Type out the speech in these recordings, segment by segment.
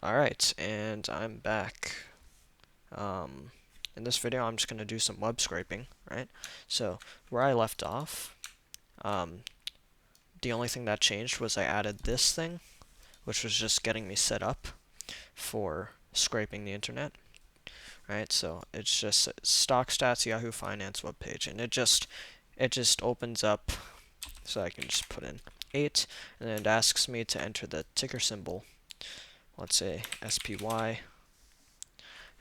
Alright, and I'm back. In this video, I'm just going to do some web scraping, right? So, where I left off, the only thing that changed was I added this thing, which was just getting me set up for scraping the internet, right? So, it's just stock stats Yahoo Finance webpage, and it just opens up, so I can just put in 8, and then it asks me to enter the ticker symbol, let's say SPY,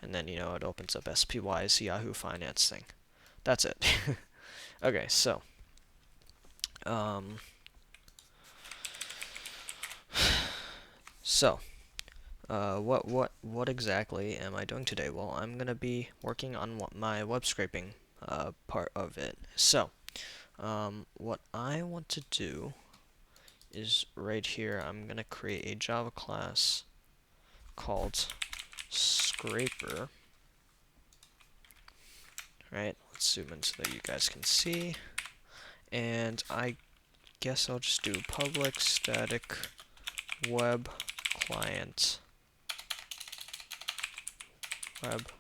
and then, it opens up SPY's Yahoo Finance thing. That's it. Okay, so, um, so, what exactly am I doing today? Well, I'm gonna be working on my web scraping part of it. So, what I want to do is right here, I'm gonna create a Java class called Scraper. Right? Let's zoom in so that you guys can see. And I guess I'll just do public static web client web.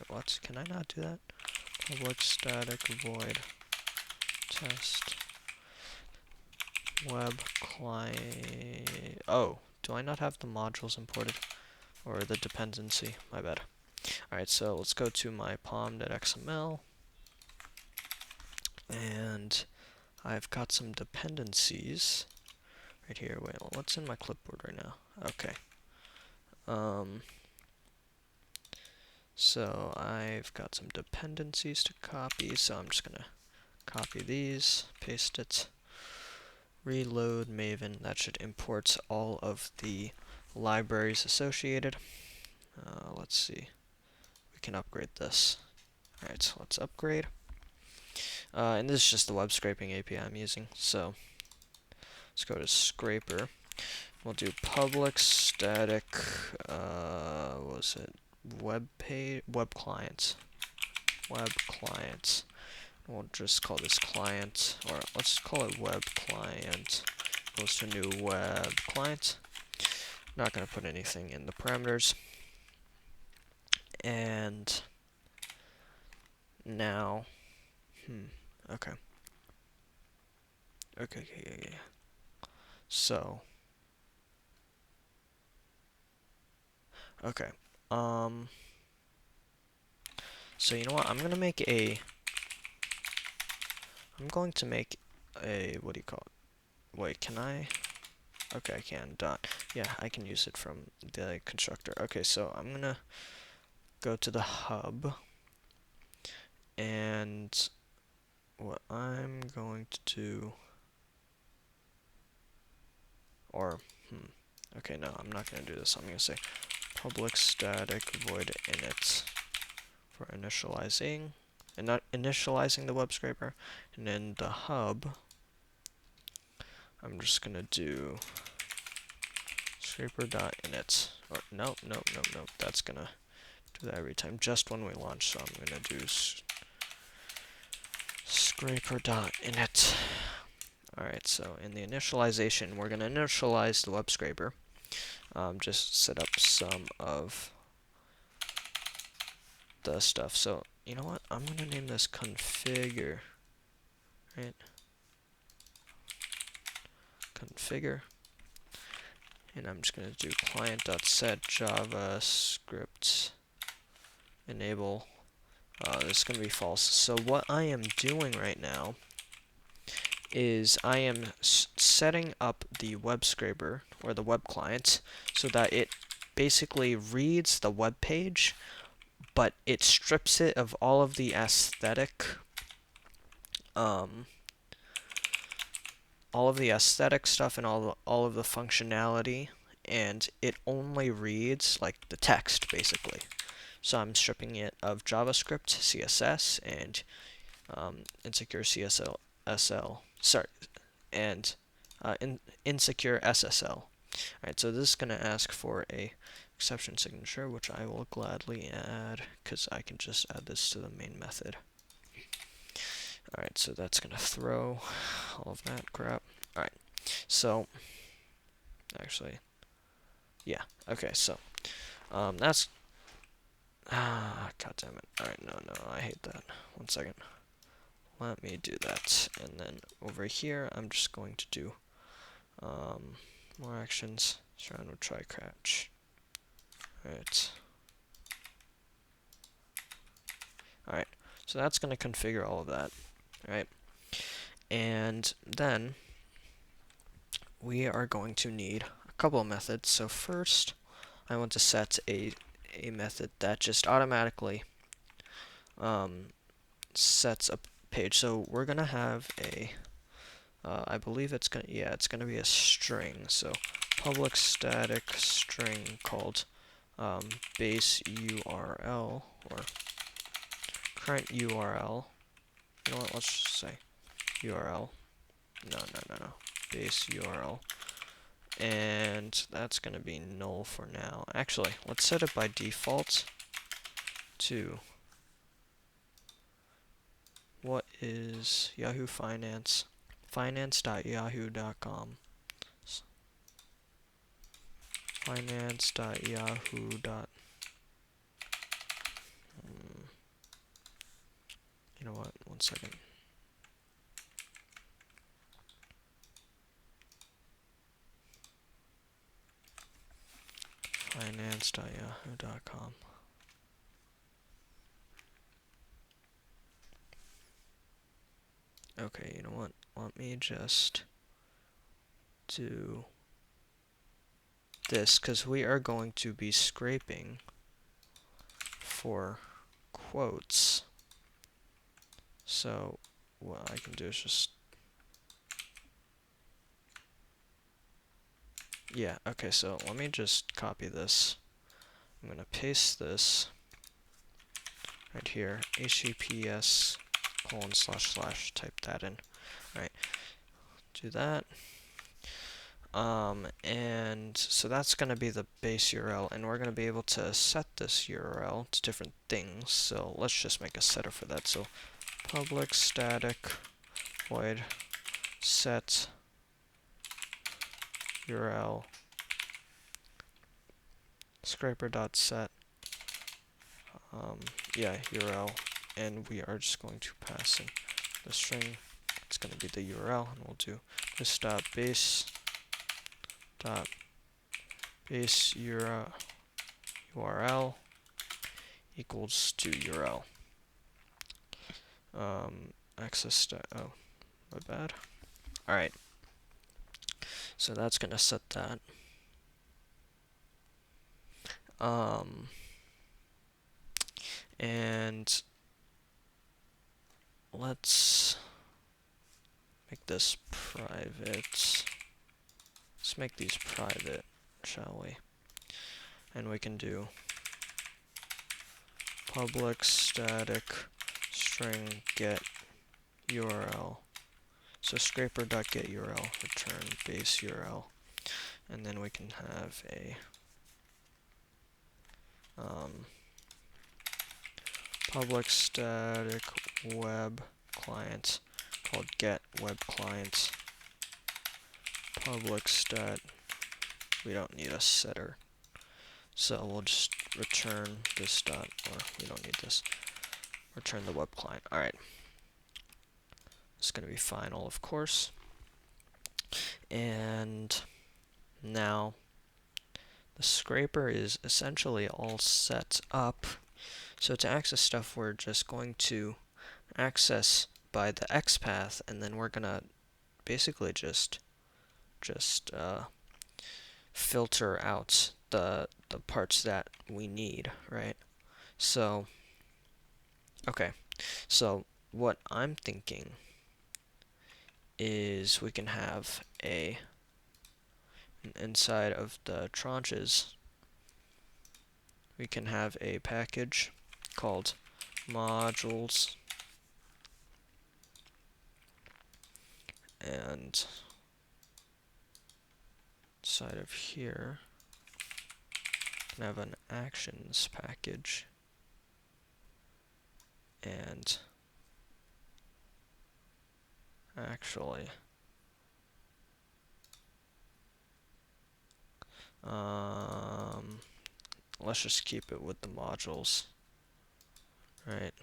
What? Can I not do that? Public static void test web client. Oh, do I not have the modules imported? Or the dependency? My bad. Alright, so let's go to my pom.xml. And I've got some dependencies right here. Wait, what's in my clipboard right now? Okay. So I've got some dependencies to copy, so I'm just gonna copy these, paste it, reload Maven. That should import all of the libraries associated. Let's see. We can upgrade this. Alright, so let's upgrade. And this is just the web scraping API I'm using. So let's go to Scraper. We'll do public static, what was it? Web client. Web client. We'll just call this client, or let's call it web client. Goes to new web client. Not going to put anything in the parameters. And now, okay. Okay. So, okay. So you know what? I'm going to make a, what do you call it? Wait, can I? Okay, I can. Dot. Yeah, I can use it from the constructor. Okay, so I'm gonna go to the hub, and what I'm going to do, or, okay, no, I'm not gonna do this. I'm gonna say public static void init for initializing, and not initializing the web scraper, and then the hub, I'm just gonna do scraper.init. Or no, that's gonna do that every time, just when we launch. So I'm gonna do scraper.init. Alright, so in the initialization, we're gonna initialize the web scraper. Just set up some of the stuff. So you know what? I'm gonna name this configure. Right? Configure. And I'm just gonna do client.set JavaScript enable. This is gonna be false. So what I am doing right now is I am setting up the web scraper or the web client so that it basically reads the web page, but it strips it of all of the aesthetic stuff and all of the functionality, and it only reads like the text basically. So I'm stripping it of JavaScript, CSS, and insecure insecure SSL. Alright, so this is going to ask for a exception signature, which I will gladly add, because I can just add this to the main method. Alright, so that's going to throw all of that crap. Alright, so, actually, Yeah. Okay. So that's God damn it. All right. No. I hate that. One second. Let me do that, and then over here I'm just going to do more actions. Surround with try catch. All right. All right. So that's going to configure all of that. All right. And then we are going to need a couple of methods. So first, I want to set a method that just automatically sets a page. So we're gonna have a, I believe it's gonna be a string. So public static string called base URL or current URL. You know what? Let's just say URL. No. Base URL. And that's going to be null for now. Actually, let's set it by default to what is Yahoo Finance, finance.yahoo.com, finance.yahoo. You know what? One second. Finance.yahoo.com. Okay, you know what? Let me just do this, because we are going to be scraping for quotes. So what I can do is just, yeah, okay, so let me just copy this. I'm going to paste this right here, https :// type that in. Alright, do that. And so that's going to be the base URL, and we're going to be able to set this URL to different things. So let's just make a setter for that. So public static void set URL scraper.set URL, and we are just going to pass in the string. It's going to be the URL, and we'll do this base URL equals to URL. Access oh, my bad. All right, so that's going to set that. And let's make this private. Let's make these private, shall we? And we can do public static string get URL. So scraper.get URL return base URL, and then we can have a public static web client called get web client. Public stat. We don't need a setter, so we'll just return this dot, or we don't need this. Return the web client. All right. It's going to be final, of course. And now the scraper is essentially all set up. So to access stuff, we're just going to access by the XPath, and then we're going to basically just filter out the parts that we need, right? So, okay. So what I'm thinking is we can have inside of the tranches, we can have a package called modules, and inside of here we can have an actions package, and actually let's just keep it with the modules, right?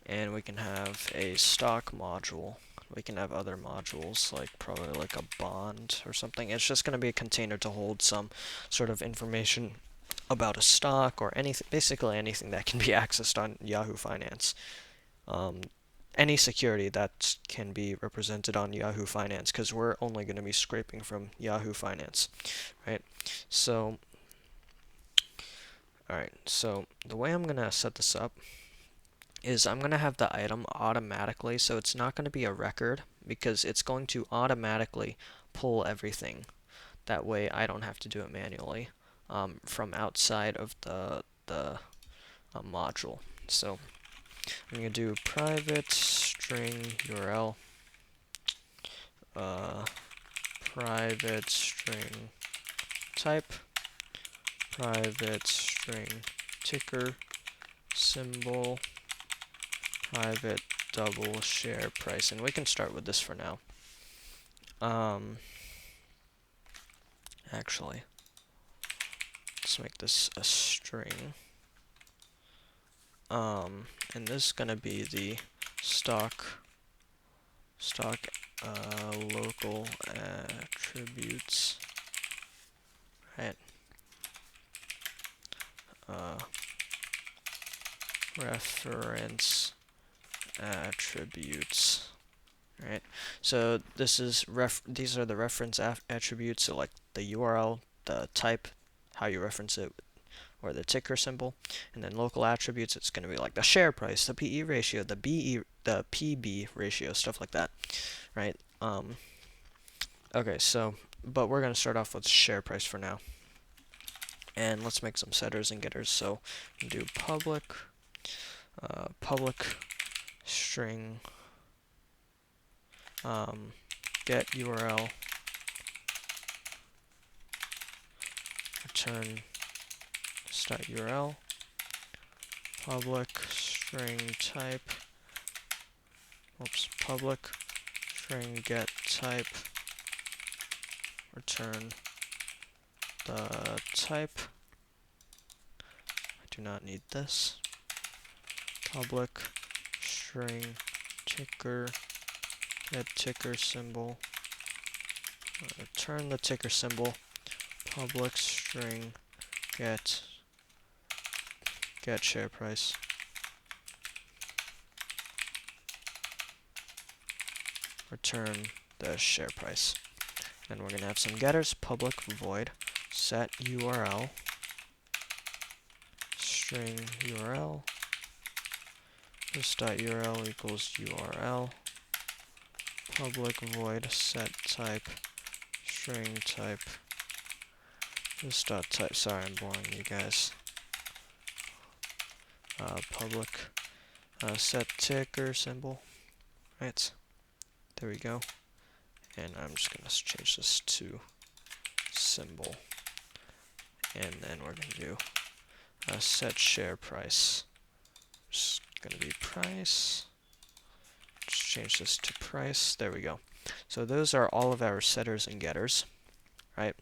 And we can have a stock module. We can have other modules, like probably like a bond or something. It's just going to be a container to hold some sort of information about a stock or anything, basically anything that can be accessed on Yahoo Finance. Any security that can be represented on Yahoo Finance, because we're only going to be scraping from Yahoo Finance, right? So, alright, so the way I'm going to set this up is I'm going to have the item automatically, so it's not going to be a record, because it's going to automatically pull everything. That way I don't have to do it manually from outside of the module. So I'm going to do private string URL, private string type, private string ticker symbol, private double share price, and we can start with this for now. Actually, let's make this a string. And this is gonna be the stock local attributes, right? Reference attributes, right? So this is these are the reference attributes, so like the URL, the type, how you reference it, or the ticker symbol, and then local attributes, it's going to be like the share price, the PE ratio, the PB ratio, stuff like that, right? Okay, so, but we're going to start off with share price for now. And let's make some setters and getters. So do public string get URL, return start URL, public string type, public string get type, return the type. I do not need this. Public string ticker get ticker symbol, return the ticker symbol, public string get share price, return the share price. And we're going to have some getters, public void set URL, string URL, this.url equals URL, public void set type, string type, this.type, sorry I'm boring you guys, public set ticker symbol, right, there we go, and I'm just going to change this to symbol, and then we're going to do set share price, just going to be price, just change this to price, there we go. So those are all of our setters and getters, right,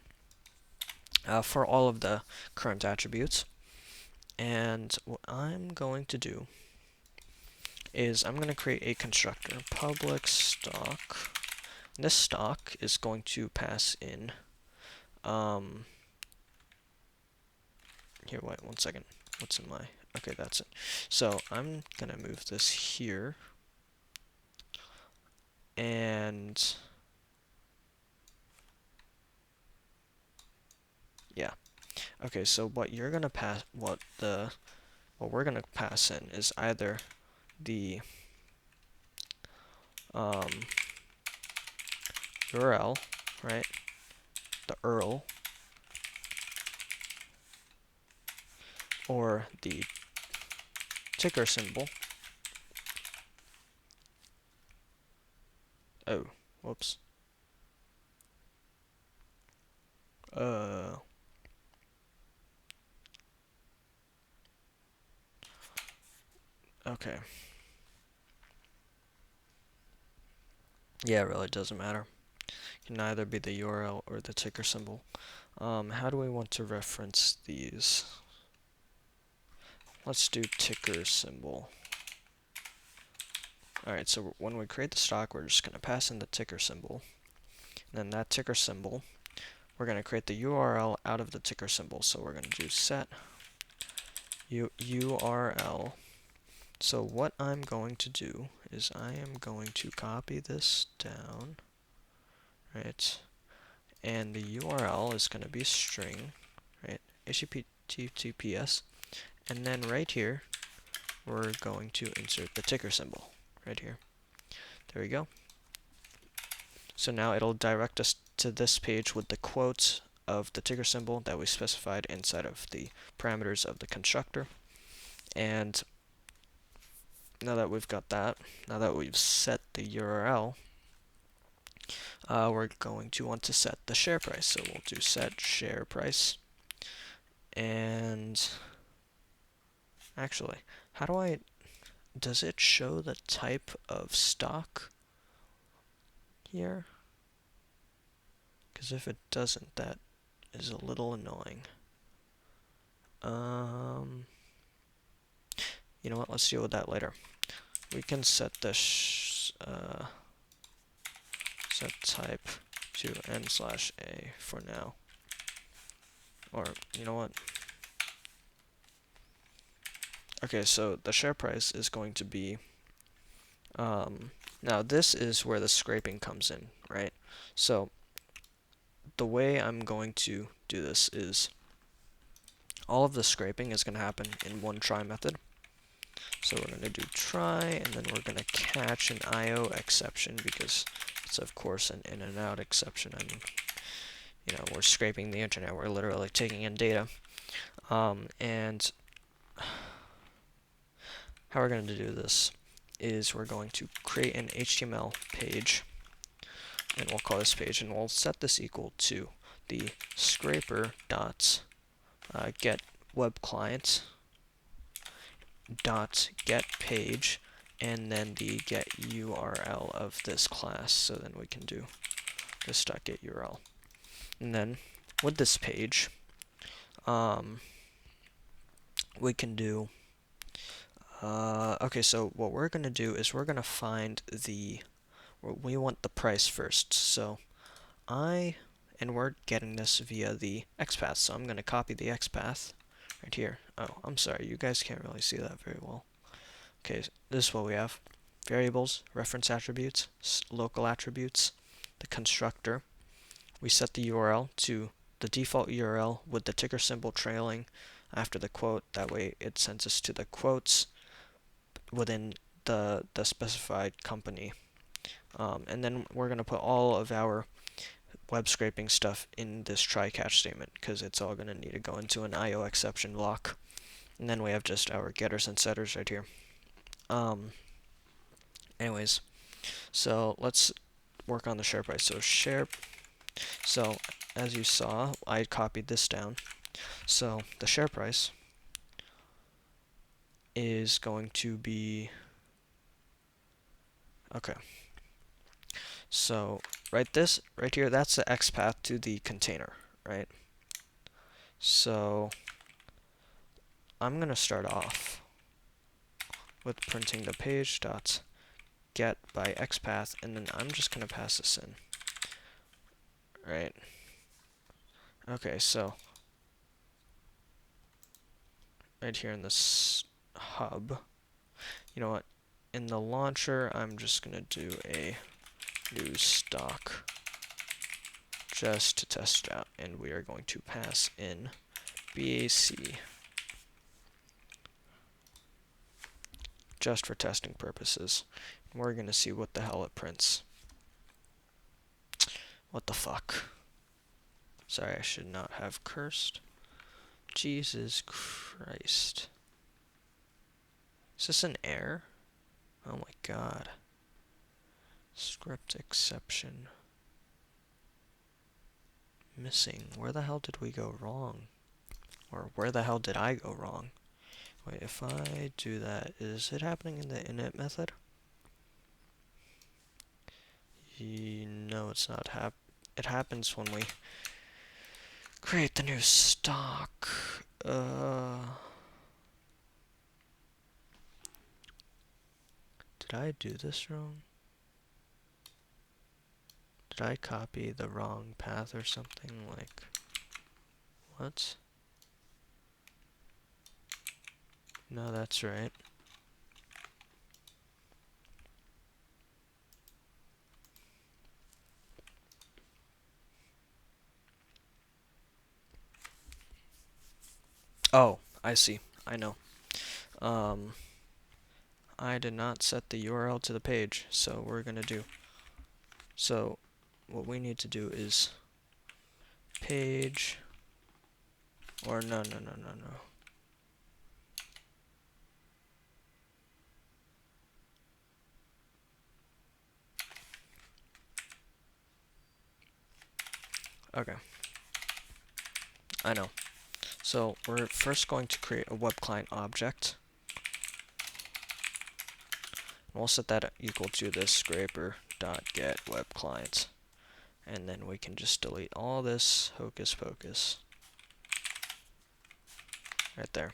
for all of the current attributes. And what I'm going to do is I'm going to create a constructor, public stock. This stock is going to pass in, here, wait, one second, what's in my, okay, that's it. So I'm going to move this here, and yeah, okay, so what you're going to pass, what we're going to pass in is either the URL, right, the URL, or the ticker symbol. Oh, whoops. Okay. Yeah, it really doesn't matter. It can either be the URL or the ticker symbol. How do we want to reference these? Let's do ticker symbol. Alright, so when we create the stock, we're just going to pass in the ticker symbol. And then that ticker symbol, we're going to create the URL out of the ticker symbol. So we're going to do set URL. So what I'm going to do is I am going to copy this down, right? And the URL is going to be string, right? HTTPS. And then right here, we're going to insert the ticker symbol right here. There we go. So now it'll direct us to this page with the quotes of the ticker symbol that we specified inside of the parameters of the constructor. And now that we've got that, now that we've set the URL, we're going to want to set the share price. So we'll do set share price. And actually, does it show the type of stock here? Because if it doesn't, that is a little annoying. You know what, let's deal with that later. We can set the set type to n/a for now. Or, you know what? Okay, so the share price is going to be, now this is where the scraping comes in, right? So the way I'm going to do this is all of the scraping is going to happen in one try method. So we're going to do try, and then we're going to catch an IO exception because it's of course an in and out exception. I mean, you know, we're scraping the internet. We're literally taking in data. And how we're going to do this is we're going to create an HTML page, and we'll call this page, and we'll set this equal to the scraper dot get web client dot get page, and then the get URL of this class. So then we can do this dot get URL, and then with this page, we can do. Okay, so what we're going to do is we're going to find we want the price first. So and we're getting this via the XPath, so I'm going to copy the XPath right here. Oh, I'm sorry, you guys can't really see that very well. Okay, so this is what we have. Variables, reference attributes, local attributes, the constructor. We set the URL to the default URL with the ticker symbol trailing after the quote. That way it sends us to the quotes within the specified company. And then we're going to put all of our web scraping stuff in this try catch statement because it's all going to need to go into an IO exception block. And then we have just our getters and setters right here. Anyways, so let's work on the share price. So as you saw, I copied this down. So the share price is going to be, okay. So right here, that's the XPath to the container, right? So I'm going to start off with printing the page dot get by XPath, and then I'm just going to pass this in, right? Okay, so right here in this hub, you know what? In the launcher, I'm just going to do a new stock just to test it out, and we are going to pass in BAC just for testing purposes. And we're going to see what the hell it prints. What the fuck? Sorry, I should not have cursed. Jesus Christ. Is this an error? Oh my god. Script exception. Missing. Where the hell did we go wrong? Or where the hell did I go wrong? Wait, if I do that, is it happening in the init method? No, it's not. It happens when we Create the new stock. Did I do this wrong? Did I copy the wrong path or something? Like, what? No, that's right. Oh, I see. I know. I did not set the URL to the page, so we're gonna do. So, what we need to do is page, or no. Okay, I know. So, we're first going to create a web client object. We'll set that equal to this scraper.get web client. And then we can just delete all this hocus pocus. Right there.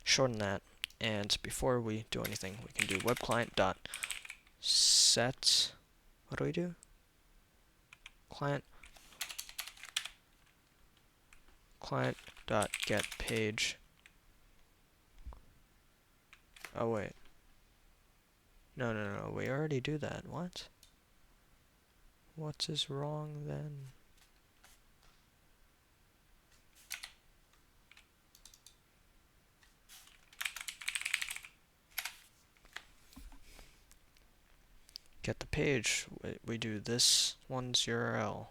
Shorten that. And before we do anything, we can do web client dot set. What do we do? Client dot get page. Oh wait. No. We already do that. What? What is wrong then? Get the page. We do this one's URL.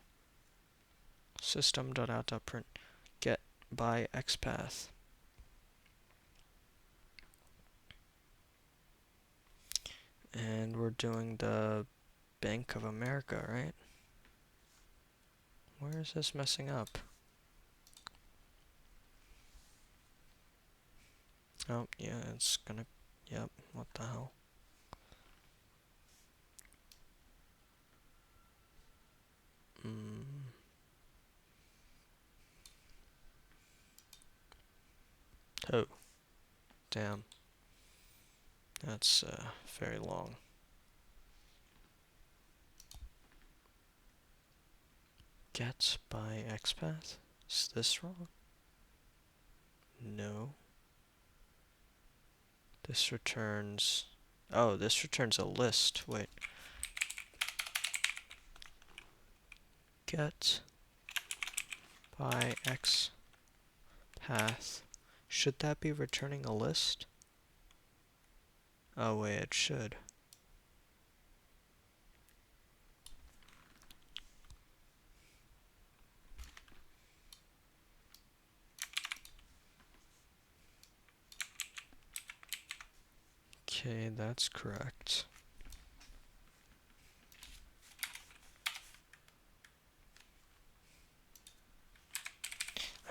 System.out.print get by XPath. And we're doing the Bank of America, right? Where is this messing up? Oh, yeah, it's gonna... Yep, what the hell? Oh, damn. That's very long. Get by XPath? Is this wrong? No. This returns... Oh, this returns a list. Wait. Get by XPath. Should that be returning a list? Oh wait, it should. Okay, that's correct.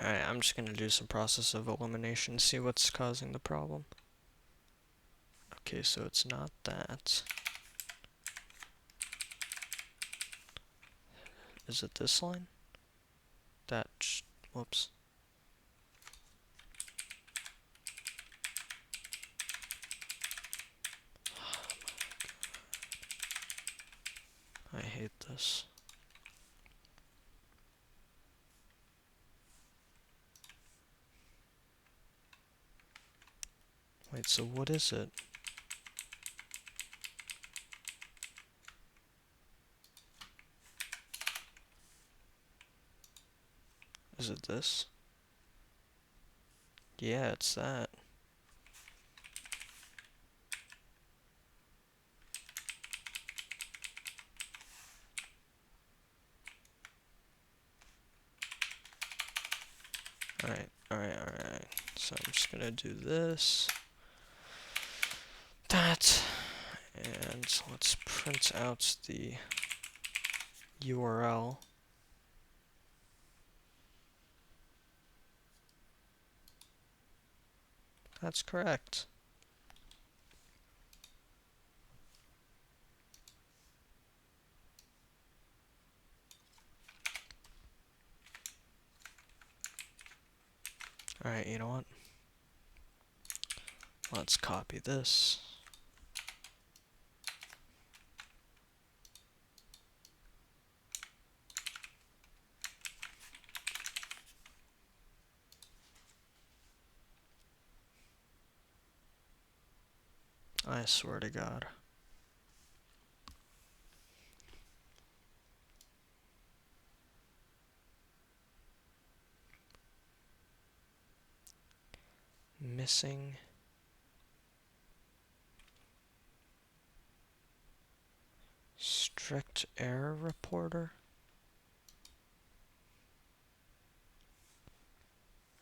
Alright, I'm just gonna do some process of elimination, see what's causing the problem. Okay, so it's not that. Is it this line? Whoops. I hate this. Wait, so what is it? Is it this? Yeah, it's that. Alright. So I'm just gonna do this, that, and let's print out the URL. That's correct. Alright, you know what? Let's copy this. I swear to God. Missing strict error reporter.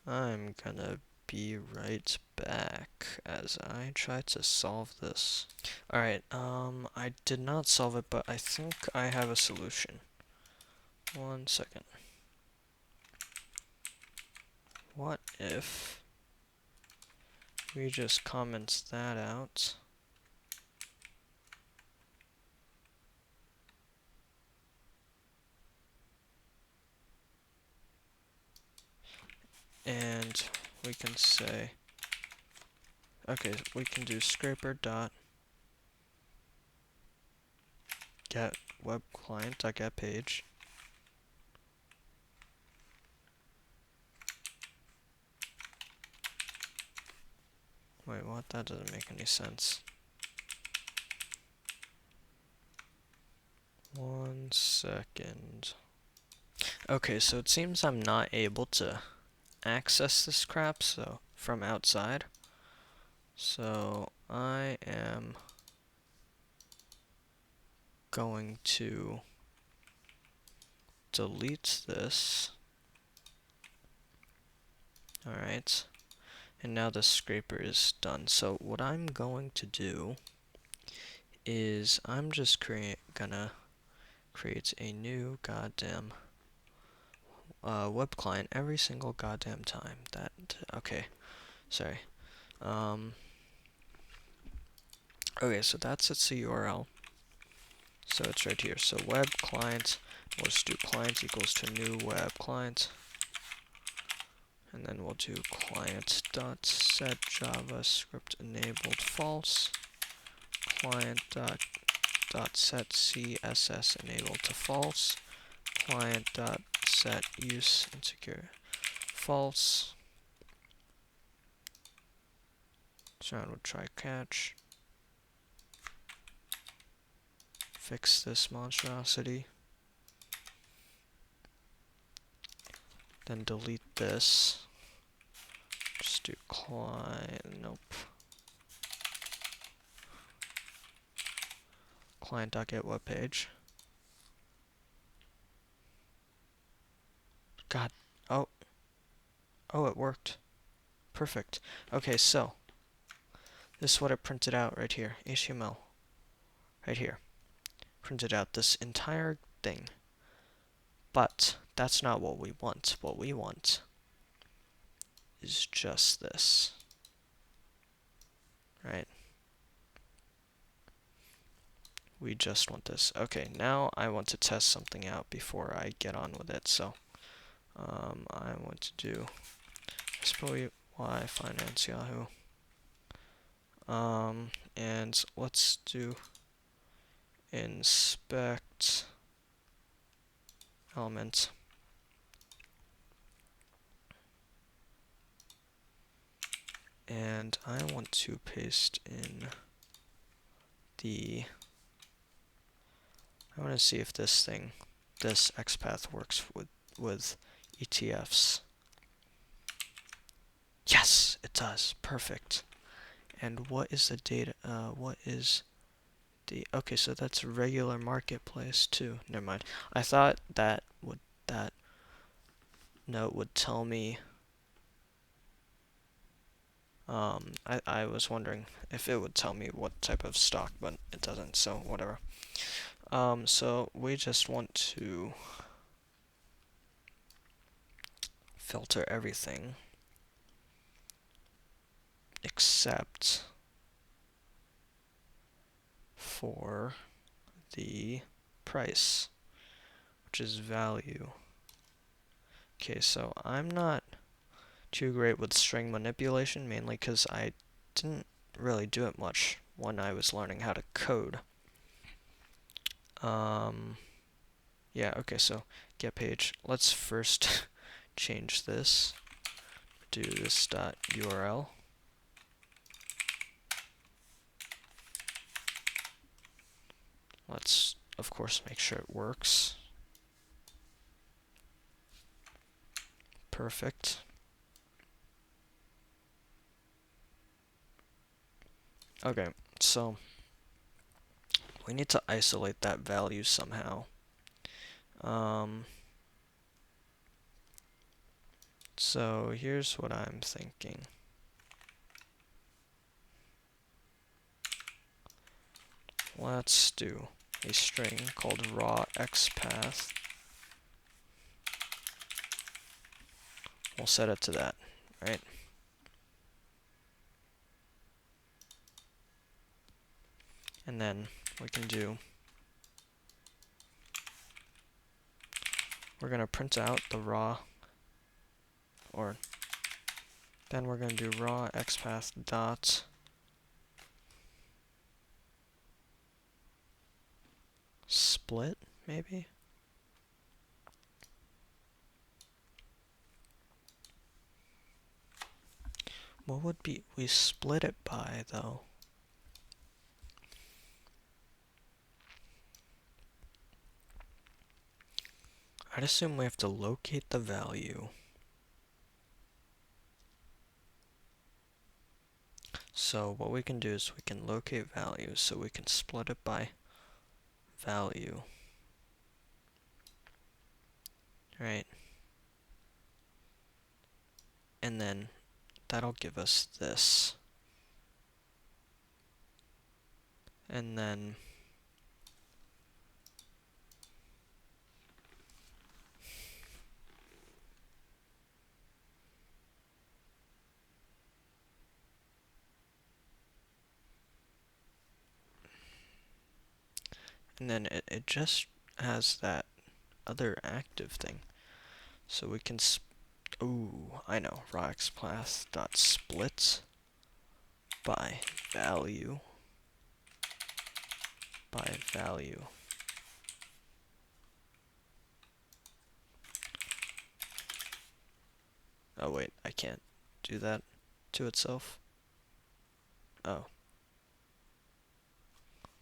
I'm gonna be right back as I try to solve this. Alright, I did not solve it, but I think I have a solution. 1 second. What if we just comment that out? And we can say, okay, we can do scraper dot get web client dot get page. Wait, what? That doesn't make any sense. 1 second. Okay, so it seems I'm not able to access this crap so from outside. So I am going to delete this. Alright. And now the scraper is done. So what I'm going to do is I'm just gonna create a new goddamn web client every single goddamn time. Okay, sorry. Okay, so that's its URL. So it's right here. So web client, we'll just do client equals to new web client. And then we'll do client dot set JavaScript enabled false. Client dot set CSS enabled to false. Client dot set use insecure false. Sound would try catch. Fix this monstrosity. Then delete this. Just do client, nope. Client.get web page. God, oh, it worked. Perfect. Okay, so this is what it printed out right here. HTML, right here. Printed out this entire thing. But that's not what we want. What we want is just this. Right? We just want this. Okay, now I want to test something out before I get on with it. So I want to do SPY finance Yahoo. And let's do inspect element. And I want to paste in I want to see if this XPath works with ETFs. Yes, it does. Perfect. And what is the data? Okay, so that's regular marketplace too. Never mind. I thought that note would tell me. I was wondering if it would tell me what type of stock, but it doesn't. So whatever. So we just want to filter everything except for the price, which is value. Okay, so I'm not too great with string manipulation, mainly because I didn't really do it much when I was learning how to code. Yeah, okay, so get page. Let's first change this. Do this dot URL. Let's, of course, make sure it works. Perfect. Okay, so we need to isolate that value somehow. So here's what I'm thinking. Let's do a string called raw xpath. We'll set it to that, right? And then we can do, we're going to print out the raw, or then we're going to do raw xpath dot split, maybe? What would be, we split it by, though? I'd assume we have to locate the value. So what we can do is we can locate value, so we can split it by value. Right? And then that'll give us this. And then it just has that other active thing. So we can ooh, I know, raw xpath dot split by value by value. Oh wait, I can't do that to itself. Oh.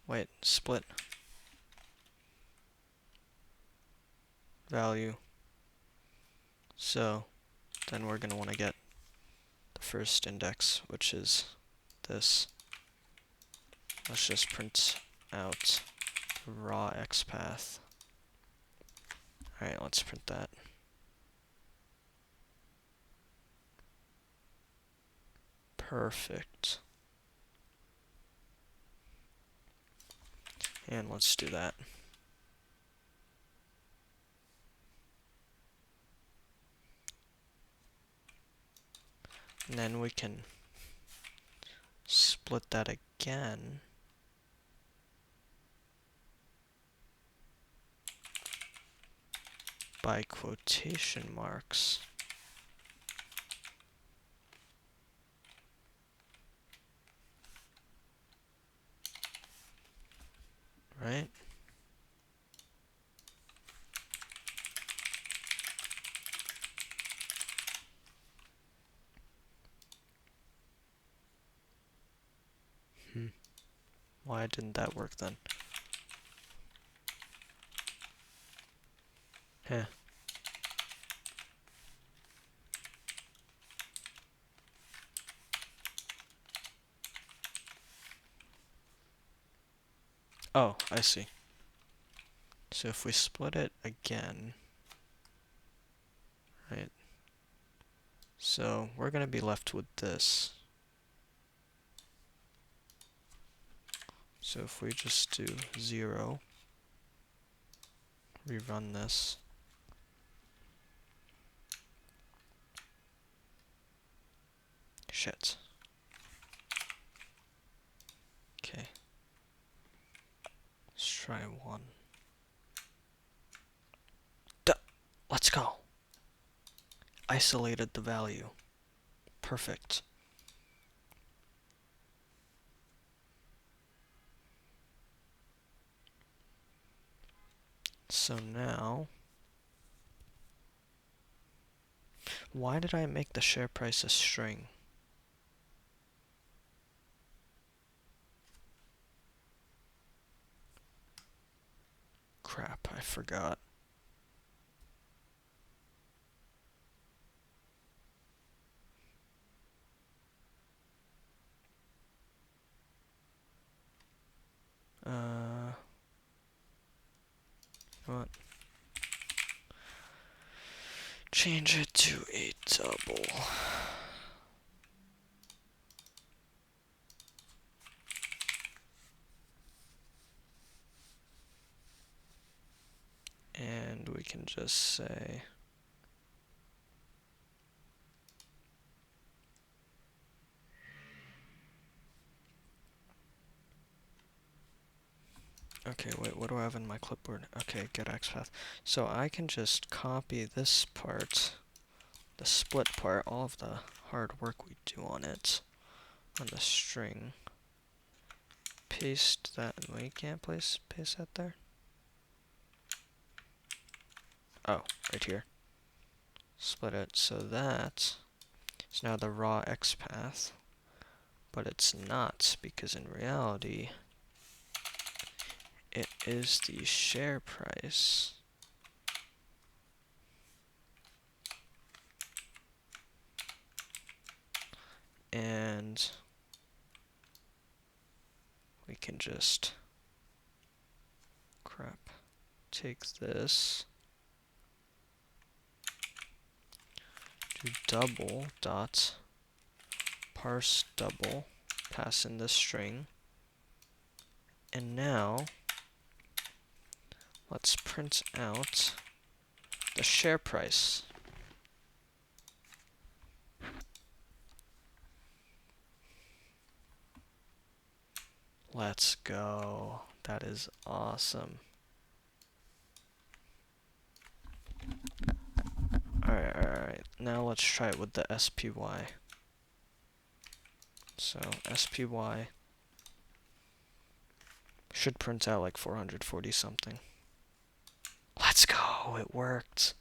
Wait, split value. So then we're going to want to get the first index, which is this. Let's just print out raw xpath. Alright, let's print that. Perfect. And let's do that. And then we can split that again. By quotation marks. Right? Why didn't that work then? Heh. Oh, I see. So if we split it again, right? So we're going to be left with this. So if we just do 0, rerun this. Shit. Okay. Let's try 1. Let's go. Isolated the value. Perfect. So now, why did I make the share price a string? Crap, I forgot. What? Change it to a double. And we can just say okay, wait, what do I have in my clipboard? Okay, get XPath. So I can just copy this part, the split part, all of the hard work we do on it, on the string. Paste that, well, you can't paste that there? Oh, right here. Split it, so that is now the raw XPath, but it's not, because in reality, it is the share price. And we can just, crap, take this, do double dot parse double, pass in the string, and now let's print out the share price. Let's go. That is awesome. Alright. Now let's try it with the SPY. So SPY should print out like 440 something. Let's go. It worked.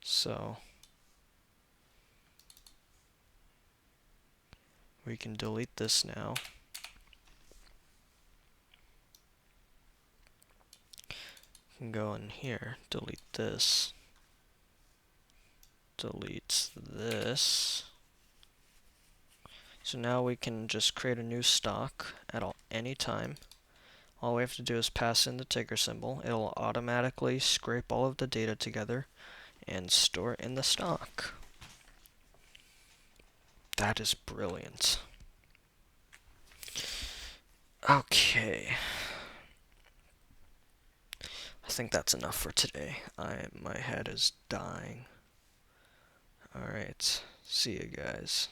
So we can delete this now. Can go in here, delete this, delete this. So now we can just create a new stock at any time. All we have to do is pass in the ticker symbol. It'll automatically scrape all of the data together and store it in the stock. That is brilliant. Okay. I think that's enough for today. My head is dying. Alright, see you guys.